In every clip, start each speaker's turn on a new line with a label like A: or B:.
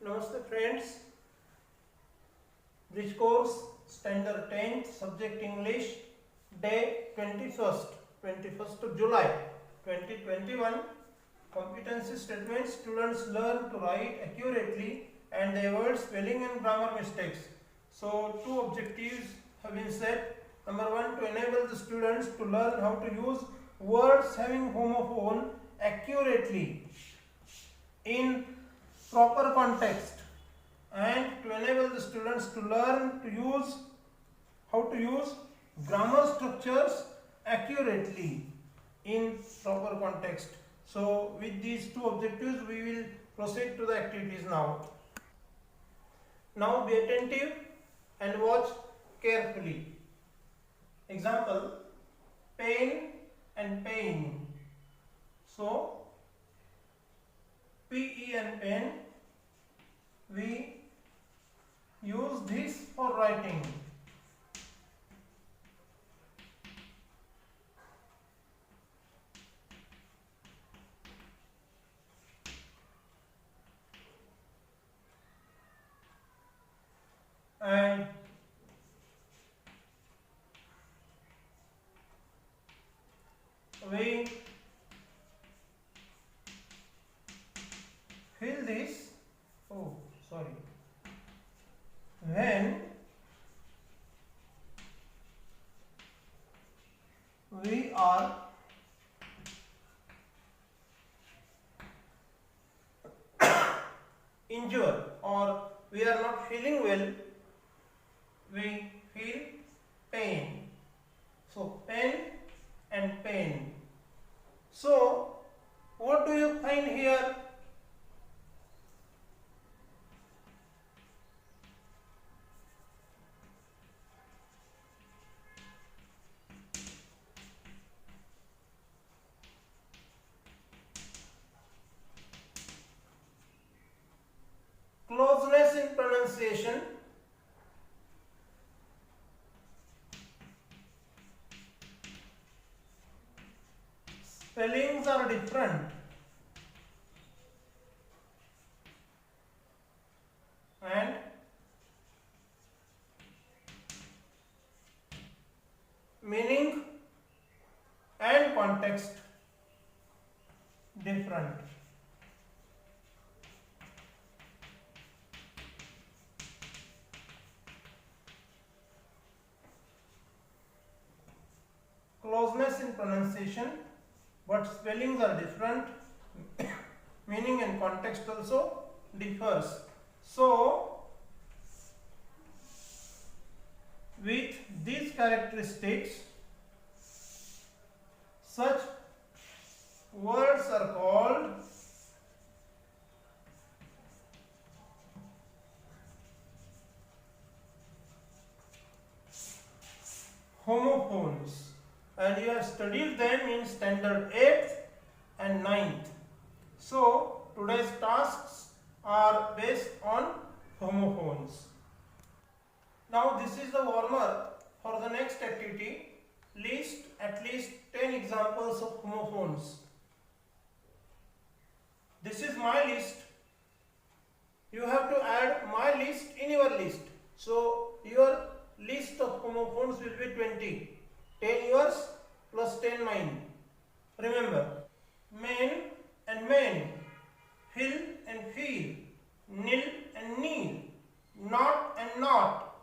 A: Namaste friends. This course standard 10th subject English, day 21st of July 2021. Competency statements: students learn to write accurately and they avoid spelling and grammar mistakes. So two objectives have been set. Number one, to enable the students to learn how to use words having homophone accurately in proper context, and to enable the students to learn to use how to use grammar structures accurately in proper context. So with these two objectives we will proceed to the activities now. Now be attentive and watch carefully. Example: pain and pain. So PE and pen, we use this for writing. And we fill this, when we are injured or we are not feeling well, we feel pain. So pen and pain. So what do you find here? Closeness in pronunciation, spellings are different, and meaning and context different. Closeness in pronunciation, but spellings are different, meaning and context also differs. So with these characteristics, such words are called homophones, and you have studied them in standard 8th and 9th. So today's tasks are based on homophones. Now this is the warmer for the next activity. List at least 10 examples of homophones. This is my list. You have to add my list in your list. So your list of homophones will be 20. 10 yours plus 10 mine. Remember, men and men, feel and feel, nil and kneel, not and not,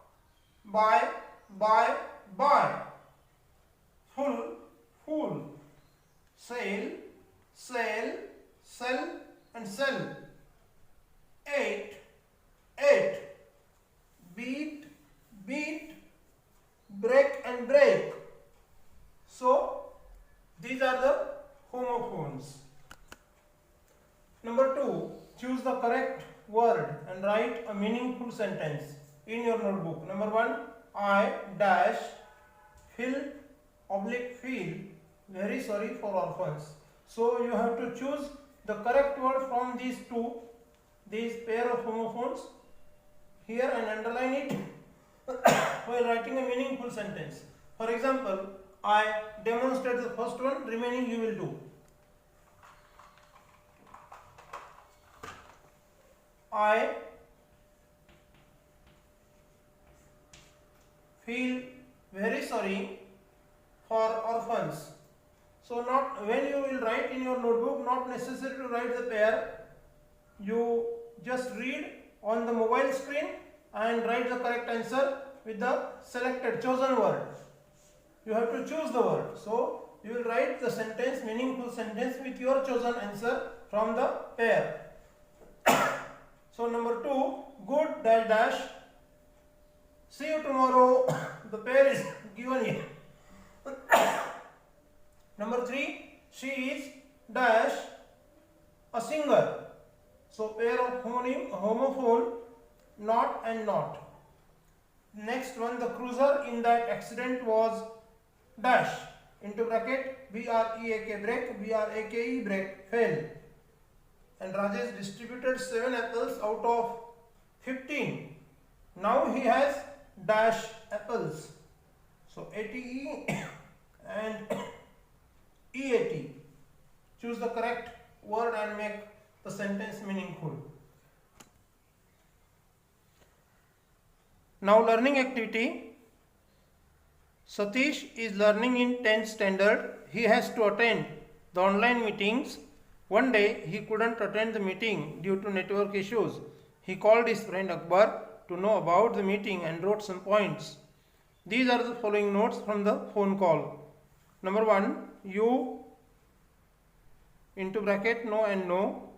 A: buy, buy, full, fool, sail, sail, sell and sell, ate, ate, beat, beat, break and break. So these are the homophones. Number 2, choose the correct word and write a meaningful sentence in your notebook. Number 1, I dash feel oblique feel very sorry for orphans. So you have to choose the correct word from these pair of homophones here and underline it while writing a meaningful sentence. For example, I demonstrate the first one, remaining you will do. I feel very sorry for orphans. So not when you will write in your notebook, not necessary to write the pair. You just read on the mobile screen and write the correct answer with the selected chosen word. You have to choose the word. So you will write the sentence, meaningful sentence with your chosen answer from the pair. So number 2, good dash dash. See you tomorrow. The pair is given here. Number 3, she is dash a singer. So pair of homonym, homophone, not and not. Next one, the cruiser in that accident was dash into bracket BREAK break, BRAKE break, fail. And Rajesh distributed 7 apples out of 15. Now he has dash apples. So ATE and EAT. Choose the correct word and make the sentence meaningful. Now learning activity. Satish is learning in 10th standard. He has to attend the online meetings. One day he couldn't attend the meeting due to network issues. He called his friend Akbar to know about the meeting and wrote some points. These are the following notes from the phone call. Number 1, you into bracket no and no.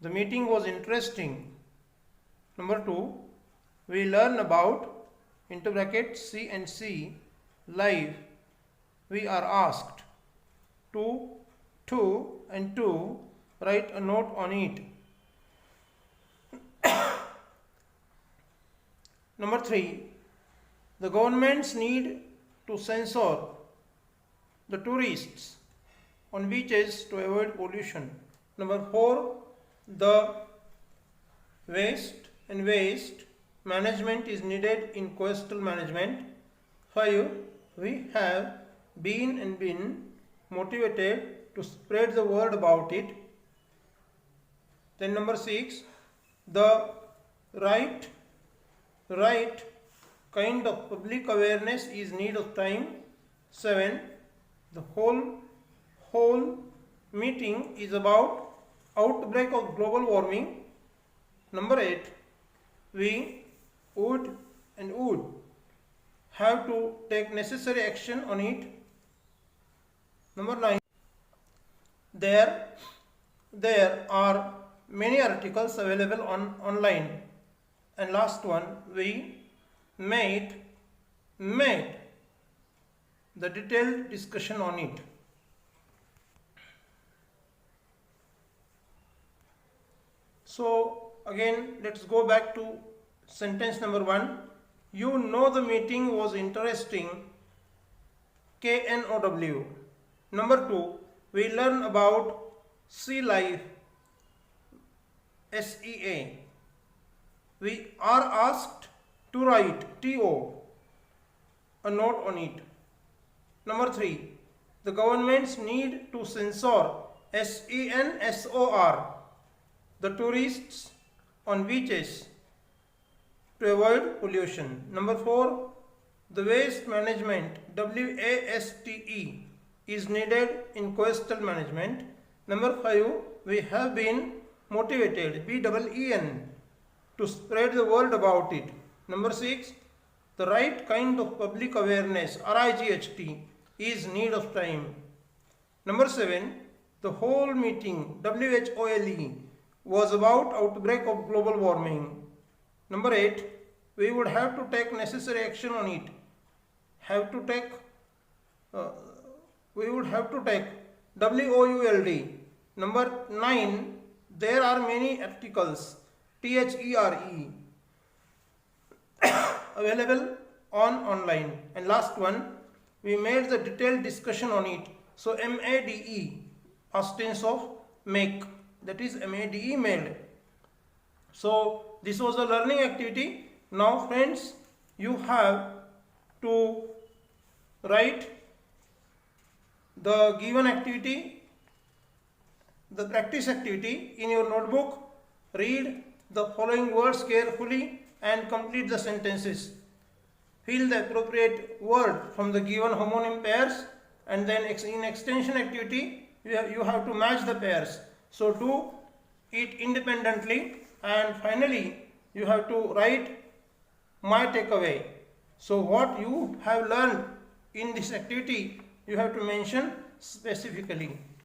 A: The meeting was interesting. Number 2, we learn about into bracket C and C live. We are asked. 2 and 2, write a note on it. Number 3, the governments need to censor the tourists on beaches to avoid pollution. Number 4, the waste management is needed in coastal management. 5, we have been motivated to spread the word about it. Then number 6, the right kind of public awareness is need of time. 7, the whole meeting is about outbreak of global warming. Number 8, we would have to take necessary action on it. Number 9, there are many articles available online. And last one, we made the detailed discussion on it. So again, let's go back to sentence number 1. You know the meeting was interesting. KNOW. Number 2, we learn about sea life. SEA. We are asked to write TO, a note on it. Number 3, the governments need to censor CENSOR, the tourists on beaches to avoid pollution. Number 4, the waste management WASTE is needed in coastal management. Number 5, we have been motivated BEEN to spread the word about it. Number 6, the right kind of public awareness RIGHT is need of time. Number 7, the whole meeting WHOLE was about outbreak of global warming. Number 8, we would have to take necessary action on it. We would have to take WOULD. Number 9, there are many articles THERE available online. And last one, we made the detailed discussion on it. So MADE, past tense of make, that is MADE, made. So this was a learning activity. Now friends, you have to write the given activity, the practice activity in your notebook. Read the following words carefully and complete the sentences. fill the appropriate word from the given homonym pairs, and then in extension activity you have to match the pairs. So do it independently, and finally you have to write my takeaway. So what you have learned in this activity you have to mention specifically.